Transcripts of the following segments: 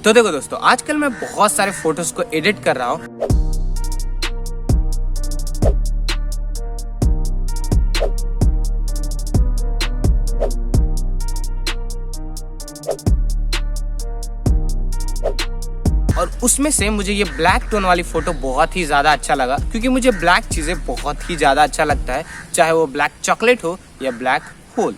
तो देखो दोस्तों, आजकल मैं बहुत सारे फोटोज को एडिट कर रहा हूँ। और उसमें से मुझे ये ब्लैक टोन वाली फोटो बहुत ही ज्यादा अच्छा लगा, क्योंकि मुझे ब्लैक चीजें बहुत ही ज्यादा अच्छा लगता है, चाहे वो ब्लैक चॉकलेट हो या ब्लैक होल।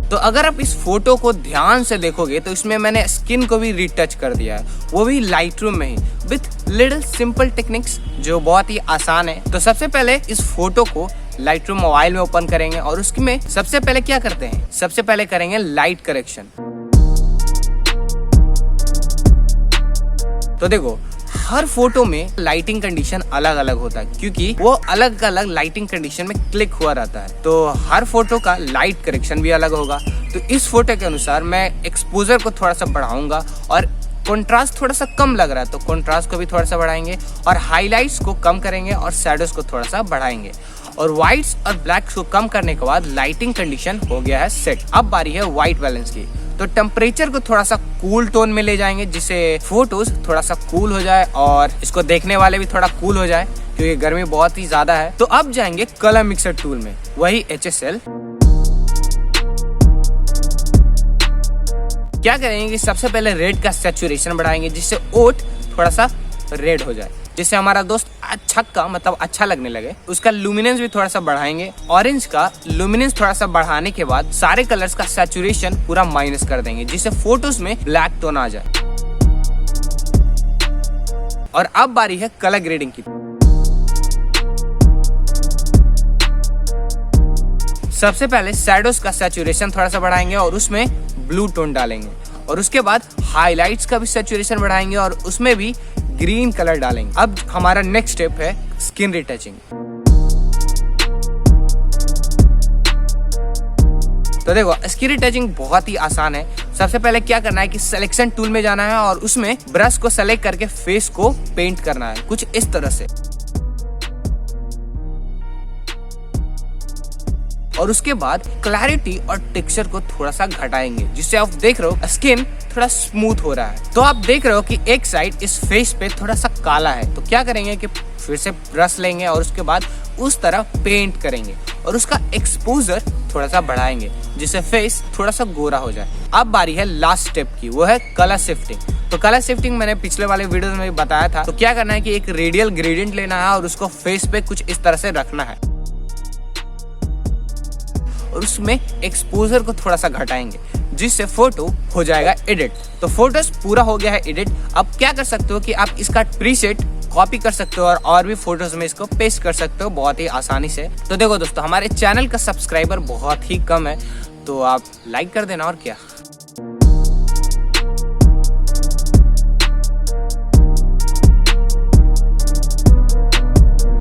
तो अगर आप इस फोटो को ध्यान से देखोगे तो इसमें मैंने स्किन को भी रीटच कर दिया है, वो भी लाइटरूम में ही विथ लिटिल सिंपल टेक्निक्स जो बहुत ही आसान है। तो सबसे पहले इस फोटो को लाइटरूम मोबाइल में ओपन करेंगे और उसमें सबसे पहले क्या करते हैं, सबसे पहले करेंगे लाइट करेक्शन। तो देखो, हर फोटो में लाइटिंग कंडीशन अलग अलग होता है, क्योंकि वो अलग अलग लाइटिंग कंडीशन में क्लिक हुआ रहता है। तो हर फोटो का लाइट करेक्शन भी अलग होगा। तो इस फोटो के अनुसार मैं एक्सपोजर को थोड़ा सा बढ़ाऊंगा और कंट्रास्ट थोड़ा सा कम लग रहा है तो कंट्रास्ट को भी थोड़ा सा बढ़ाएंगे और हाईलाइट्स को कम करेंगे और शैडोज को थोड़ा सा बढ़ाएंगे। और व्हाइट्स और ब्लैक्स को कम करने के बाद लाइटिंग कंडीशन हो गया है सेट। अब बारी है व्हाइट बैलेंस की। तो टेम्परेचर को थोड़ा सा कूल टोन में ले जाएंगे, जिससे फोटोज थोड़ा सा कूल हो जाए और इसको देखने वाले भी थोड़ा कूल हो जाए, क्योंकि गर्मी बहुत ही ज्यादा है। तो अब जाएंगे कलर मिक्सर टूल में, वही HSL। क्या करेंगे कि सबसे पहले रेड का सैचुरेशन बढ़ाएंगे, जिससे ओट थोड़ा सा रेड हो जाए, जिससे हमारा दोस्त अच्छा मतलब अच्छा लगने लगे। उसका लुमिनेंस भी थोड़ा सा बढ़ाएंगे। ऑरेंज का लुमिनेंस थोड़ा सा बढ़ाने के बाद सारे कलर्स का सैचुरेशन पूरा माइनस कर देंगे, जिससे फोटोज में ब्लैक टोन आ जाए। और अब बारी है कलर ग्रेडिंग की। सबसे पहले शैडोज का सैचुरेशन थोड़ा सा बढ़ाएंगे और उसमें ब्लू टोन डालेंगे, और उसके बाद हाइलाइट्स का भी सैचुरेशन बढ़ाएंगे और उसमें भी ग्रीन कलर डालेंगे। अब हमारा नेक्स्ट स्टेप है स्किन रिटचिंग। तो देखो, स्किन रिटचिंग बहुत ही आसान है। सबसे पहले क्या करना है कि सिलेक्शन टूल में जाना है और उसमें ब्रश को सेलेक्ट करके फेस को पेंट करना है कुछ इस तरह से। और उसके बाद क्लैरिटी और टेक्सचर को थोड़ा सा घटाएंगे, जिससे आप देख रहे हो स्किन थोड़ा स्मूथ हो रहा है। तो आप देख रहे हो कि एक साइड इस फेस पे थोड़ा सा काला है। तो क्या करेंगे कि फिर से ब्रश लेंगे और उसके बाद उस तरह पेंट करेंगे और उसका एक्सपोजर थोड़ा सा बढ़ाएंगे, जिससे फेस थोड़ा सा गोरा हो जाए। अब बारी है लास्ट स्टेप की, वो है कलर शिफ्टिंग। तो कलर शिफ्टिंग मैंने पिछले वाले वीडियो में बताया था। तो क्या करना है कि एक रेडियल ग्रेडियंट लेना है और उसको फेस पे कुछ इस तरह से रखना है और उसमें एक्सपोजर को थोड़ा सा घटाएंगे, जिससे फोटो हो जाएगा एडिट। तो फोटोज पूरा हो गया है एडिट। अब क्या कर सकते हो कि आप इसका प्रीसेट कॉपी कर सकते हो और भी फोटोज में इसको पेस्ट कर सकते हो बहुत ही आसानी से। तो देखो दोस्तों, हमारे चैनल का सब्सक्राइबर बहुत ही कम है, तो आप लाइक कर देना और क्या।